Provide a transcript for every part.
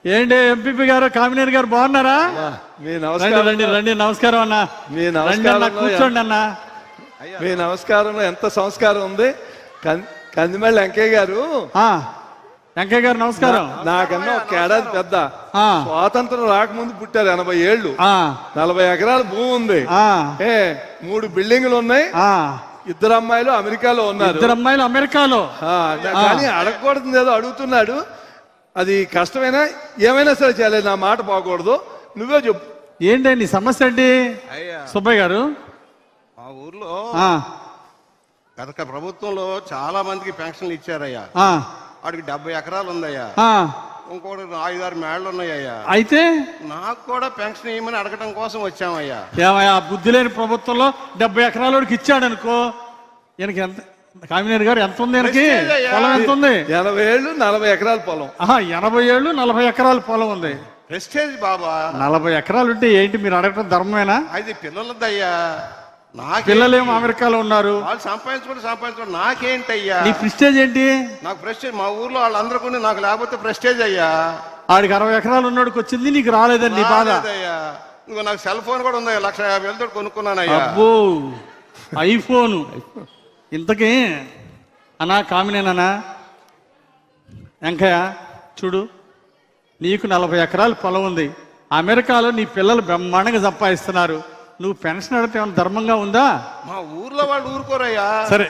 ఏంటి ఎంపీపీ గారు, కామినేని గారు బాగున్నారా? రండి రండి, నమస్కారం అన్న. కూర్చోండి అన్న. మీ నమస్కారంలో ఎంత సంస్కారం ఉంది. కందిమల్లి వెంకయ్య గారు. వెంకయ్య గారు నమస్కారం. నాకన్నా ఒక ఏడాది పెద్ద. స్వాతంత్రం రాకముందు పుట్టారు. 80 ఏళ్ళు, 40 ఎకరాల భూమి ఉంది, 3 బిల్డింగులు ఉన్నాయి, 2 అమ్మాయిలు అమెరికాలో ఉన్నారు. 2 అమ్మాయిలు అమెరికాలో. కానీ అడగకూడదు ఏదో అడుగుతున్నాడు. అది కష్టమైనా ఏమైనా సరే చేయలేదు. నా మాట పోకూడదు. నువ్వే చెప్పు. ఏంటి నీ సమస్య ఏంటి సుబ్బయ్య గారు? మా ఊర్లో గత ప్రభుత్వంలో చాలా మందికి పెన్షన్లు ఇచ్చారయ్యా. వాడికి 70 ఎకరాలు ఉందయ్యా. ఇంకోటి 5-6 మేళ్ళు ఉన్నాయ్యా. అయితే నాకు కూడా పెన్షన్ ఇవ్వమని అడగటం కోసం వచ్చామయ్యా. ఏమయ్యా, బుద్ధి లేని ప్రభుత్వంలో 70 ఎకరాలకి ఇచ్చాడు అనుకో. ఈయనకి ఎంత, కామినేని గారు ఎంత ఉంది? ఈయనకి పొలం ఎంత ఉంది? 80 ఏళ్ళు 40 ఎకరాల పొలం. 80 ఏళ్ళు 40 ఎకరాల పొలం ఉంది. ప్రెస్టేజ్ బాబా. 40 ఎకరాలు ఉంటే ఏంటి మీరు అడగటం ధర్మమేనా? అది పిల్లలదయ్యా. పిల్లలేమో అమెరికాలో ఉన్నారు. వాళ్ళు సంపాదించుకోండి, నాకేంటయ్యా? నీ ప్రెస్టేజ్ ఏంటి? నాకు ప్రెస్టేజ్ మా ఊర్లో వాళ్ళందరికీ నాకు లేకపోతే ప్రెస్టేజ్ అయ్యా. ఆడికి 60 ఎకరాలు ఉన్నాడుకి వచ్చింది, నీకు రాలేదని నీ బాధ. నువ్వు నాకు సెల్ ఫోన్ కూడా ఉందయ్యా. 1,50,000 కొనుక్కున్నానయ్యా. అబ్బో, ఐఫోను. ఇంతకీ అన్నా కామినేనా వెంకయ్య చూడు, నీకు 40 ఎకరాలు పొలం ఉంది, అమెరికాలో నీ పిల్లలు బ్రహ్మాండంగా సంపాదిస్తున్నారు. నువ్వు పెన్షన్ అడిగితే ఏమైనా ధర్మంగా ఉందా? మా ఊర్లో వాళ్ళు ఊరుకోరయ్యా. సరే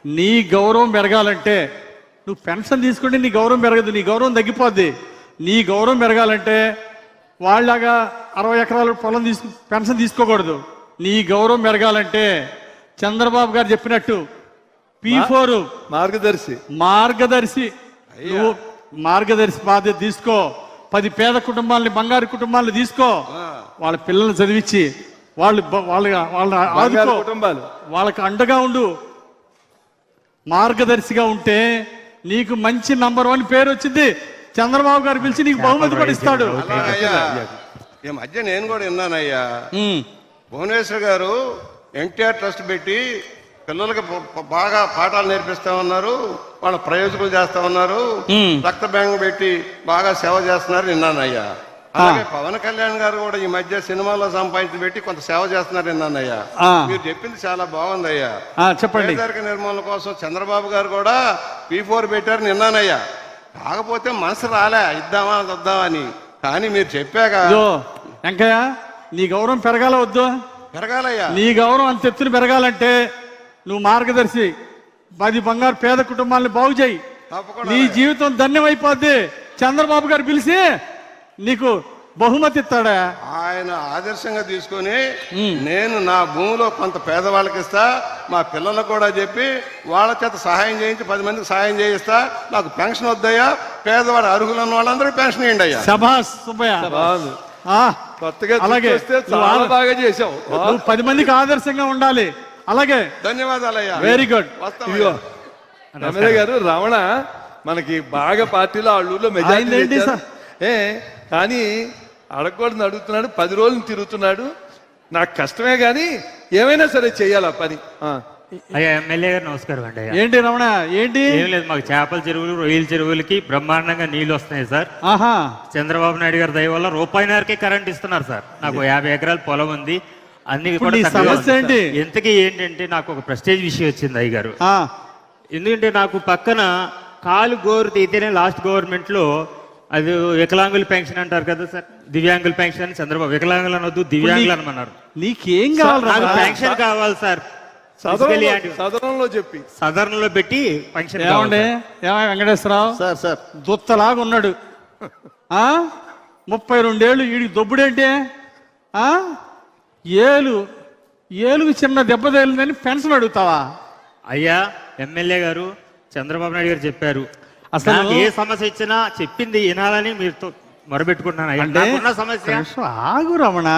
నీ గౌరవం పెరగాలంటే నువ్వు పెన్షన్ తీసుకుంటే నీ గౌరవం పెరగదు, నీ గౌరవం తగ్గిపోద్ది. నీ గౌరవం పెరగాలంటే వాళ్ళలాగా 60 ఎకరాల పొలం పెన్షన్ తీసుకోకూడదు. నీ గౌరవం పెరగాలంటే చంద్రబాబు గారు చెప్పినట్టు P4 మార్గదర్శి నువ్వు మార్గదర్శి బాధ్యత తీసుకో. 10 పేద కుటుంబాలని, బంగారు కుటుంబాలను తీసుకో. వాళ్ళ పిల్లల్ని చదివించి వాళ్ళని ఆదుకో, వాళ్ళకి అండగా ఉండు. మార్గదర్శిగా ఉంటే నీకు మంచి నంబర్ 1 పేరు వచ్చింది. చంద్రబాబు గారు పిలిచి నీకు బహుమతి కూడా ఇస్తాడు. ఈ మధ్య నేను కూడా విన్నానయ్యా, భువనేశ్వర్ గారు ఎన్టీఆర్ ట్రస్ట్ పెట్టి పిల్లలకి బాగా పాఠాలు నేర్పిస్తా ఉన్నారు, వాళ్ళ ప్రయోజకులు చేస్తా ఉన్నారు, రక్త బ్యాంక్ పెట్టి బాగా సేవ చేస్తున్నారు విన్నానయ్యా. అలాగే పవన్ కళ్యాణ్ గారు కూడా ఈ మధ్య సినిమాలో సంపాదించి పెట్టి కొంత సేవ చేస్తున్నారు విన్నానయ్యా. మీరు చెప్పింది చాలా బాగుందయ్యా. చెప్పండి. పేదరిక నిర్మూలన కోసం చంద్రబాబు గారు కూడా P4 పెట్టారు విన్నానయ్యా. కాకపోతే మనసు రాలే ఇద్దామా వద్దామని. కానీ మీరు చెప్పాక వెంకయ్య, నీ గౌరవం పెరగాల వద్దు? పెరగాలయ్యా. నీ గౌరవం అంత ఎత్తున పెరగాలంటే నువ్వు మార్గదర్శి 10 బంగారు పేద కుటుంబాలను బాగు చేయి. నీ జీవితం ధన్యమైపోద్ది. చంద్రబాబు గారు పిలిచి నీకు బహుమతి ఇస్తాడా? ఆయన ఆదర్శంగా తీసుకొని నేను నా భూమిలో కొంత పేదవాళ్ళకి ఇస్తా, మా పిల్లలకు కూడా చెప్పి వాళ్ళ చేత సహాయం చేయించి 10 మందికి సహాయం చేయిస్తా. నాకు పెన్షన్ వద్దయ్యా, పేదవాడు అర్హులు ఉన్న వాళ్ళందరికీ పెన్షన్ ఇవ్వండి అయ్యా. శభాష్ సుబ్బయ్య. అలాగే బాగా చేసావు. నువ్వు 10 మందికి ఆదర్శంగా ఉండాలి. అలాగే ధన్యవాదాలయ్యా. Very good. ఎమ్మెల్యే గారు, రమణ మనకి బాగా పార్టీలో ఆ ఊళ్ళో మెజారిటీ, కానీ అడగకూడదు అడుగుతున్నాడు. 10 రోజులు తిరుగుతున్నాడు. నాకు కష్టమే కానీ ఏమైనా సరే చెయ్యాలి ఆ పని. అయ్యా ఎమ్మెల్యే గారు నమస్కారం అండి. ఏంటి రమణ, ఏంటి? ఏం లేదు, మాకు చేపల చెరువులు, రొయ్యల చెరువులకి బ్రహ్మాండంగా నీళ్లు వస్తున్నాయి సార్. చంద్రబాబు నాయుడు గారి దయ వల్ల ₹1 కరెంట్ ఇస్తున్నారు సార్. నాకు 50 ఎకరాల పొలం ఉంది, అన్ని కూడా. ఎంతకీ ఏంటంటే నాకు ఒక ప్రెస్టేజ్ విషయం వచ్చింది అయ్య గారు. ఎందుకంటే నాకు పక్కన కాలు గోరు తీతేనే లాస్ట్ గవర్నమెంట్ లో అది వికలాంగుల పెన్షన్ అంటారు కదా సార్, దివ్యాంగుల పెన్షన్ అని చంద్రబాబు వికలాంగులు అనొద్దు దివ్యాంగులు అనమన్నారు. నీకేం కావాలి? నాకు పెన్షన్ కావాలి సార్. సదరంలో పెట్టి పెన్షన్. వెంకటేశ్వరరావు సార్ దుత్తలాగా ఉన్నాడు. 32 ఏళ్ళు వీడికి దొబ్బుడేంటే? ఏలుగు చిన్న దెబ్బ తగిలిందని పెన్షన్ అడుగుతావా? అయ్యా ఎమ్మెల్యే గారు, చంద్రబాబు నాయుడు గారు చెప్పారు, అసలు ఏ సమస్య ఇచ్చినా చెప్పింది వినాలని మీరు మొరబెట్టుకుంటున్నాను. సమస్య ఆగు రమణ.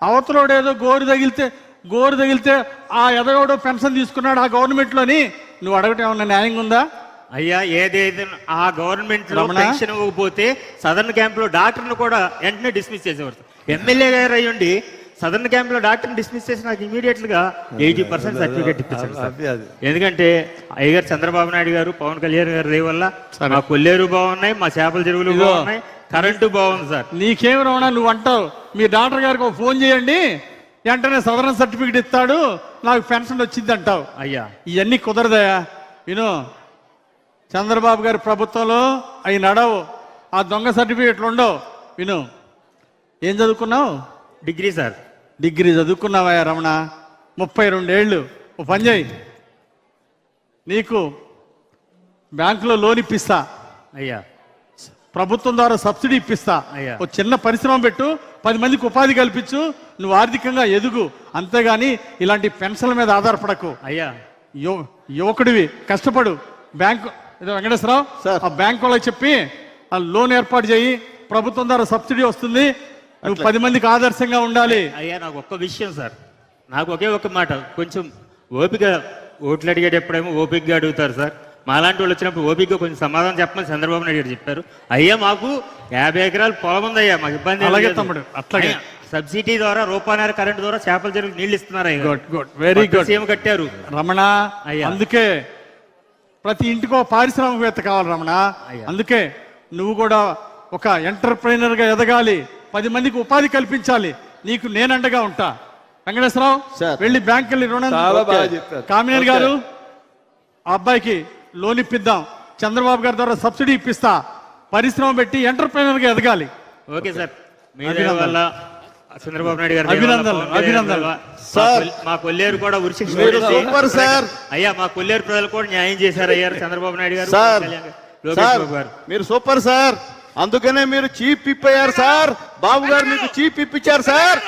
అవతలోడేదో గోరు తగిలితే ఆ ఎదగోడో పెన్షన్ తీసుకున్నాడు ఆ గవర్నమెంట్ లోని, నువ్వు అడగటం ఏమన్నా న్యాయంగా ఉందా? అయ్యా ఏదైతే ఆ గవర్నమెంట్ లో పెన్షన్ ఇవ్వకపోతే సదర్న్ క్యాంప్ లో డాక్టర్ను కూడా వెంటనే డిస్మిస్ చేసేవారు. ఎమ్మెల్యే గారు అయ్యండి సదర్న్ క్యాంప్ లో డాక్టర్ని డిస్మిస్ చేసి నాకు ఇమీడియట్ గా 80% సర్టిఫికేట్ ఇప్పించారు సార్. ఎందుకంటే అయ్యగారు చంద్రబాబు నాయుడు గారు, పవన్ కళ్యాణ్ గారు దయ వల్ల మా కొల్లేరు బాగున్నాయి, మా చేపల చెరువులు బాగున్నాయి, కరెంటు బాగుంది సార్. నీకేం రమణ, నువ్వు అంటావు మీ డాక్టర్ గారికి ఒక ఫోన్ చేయండి, వెంటనే సదరన్ సర్టిఫికేట్ ఇస్తాడు, నాకు పెన్షన్ వచ్చింది అంటావు. అయ్యా ఇవన్నీ కుదరదయా. విను, చంద్రబాబు గారి ప్రభుత్వంలో అవి నడవు, ఆ దొంగ సర్టిఫికేట్లు ఉండవు. విను, ఏం చదువుకున్నావు? Degree sir. డిగ్రీ చదువుకున్నావా రమణ? 32 ఏళ్ళు. ఓ పని చేయి, నీకు బ్యాంకులో లోన్ ఇప్పిస్తా, అయ్యా ప్రభుత్వం ద్వారా సబ్సిడీ ఇప్పిస్తా, అయ్యా. ఒక చిన్న పరిశ్రమ పెట్టు, 10 మందికి ఉపాధి కల్పించు, నువ్వు ఆర్థికంగా ఎదుగు. అంతేగాని ఇలాంటి పెన్షన్ల మీద ఆధారపడకు. అయ్యా యువకుడివి, కష్టపడు. బ్యాంకు ఏదో వెంకటేశ్వరరావు ఆ బ్యాంక్ వాళ్ళకి చెప్పి ఆ లోన్ ఏర్పాటు చేయి, ప్రభుత్వం ద్వారా సబ్సిడీ వస్తుంది, నువ్వు 10 మందికి ఆదర్శంగా ఉండాలి. అయ్యా నాకు ఒక్క విషయం సార్, నాకు ఒకే ఒక మాట, కొంచెం ఓపిక, ఓట్లు అడిగేటప్పుడేమో ఓపికగా అడుగుతారు సార్, మాలాంటి వాళ్ళు వచ్చినప్పుడు ఓపికగా కొంచెం సమాధానం చెప్పమని చంద్రబాబు నాయుడు గారు చెప్పారు. అయ్యా మాకు 50 ఎకరాలు పొలం ఉంది అయ్యా, మాకు ఇబ్బంది అలాగే తమ్ముడు, అట్లాగే సబ్సిడీ ద్వారా రూపాయన్నర కరెంట్ ద్వారా చేపల చెరువుకి నీళ్లు ఇస్తున్నారు. వెరీ గుడ్, సీఎం కట్టారు రమణ. అందుకే ప్రతి ఇంటికో పారిశ్రామికవేత్త కావాలి రమణ. అందుకే నువ్వు కూడా ఒక ఎంటర్ప్రైనర్ గా ఎదగాలి, 10 మందికి ఉపాధి కల్పించాలి. నీకు నేను అండగా ఉంటా. వెంకటేశ్వరరావు వెళ్ళి బ్యాంక్ వెళ్ళి రుణం. కామినేని గారు ఆ అబ్బాయికి లోన్ ఇప్పిద్దాం, చంద్రబాబు గారి ద్వారా సబ్సిడీ ఇప్పిస్తా, పరిశ్రమ పెట్టి ఎంటర్ప్రైనర్ గా ఎదగాలి. ఓకే సార్, మీ దయ వల్ల చంద్రబాబు నాయుడు గారు అభినందనలు సార్. మా కొల్లేరు కూడా సూపర్ సార్. అయ్యా మా కొల్లేరు ప్రజలు కూడా న్యాయం చేశారు అయ్యా చంద్రబాబు నాయుడు గారు, లోకేష్ బాబు గారు. మీరు సూపర్ సార్, అందుకనే మీరు చీఫ్ విప్ అయ్యారు సార్. బాబు గారు మీకు చీఫ్ విప్ ఇచ్చారు సార్.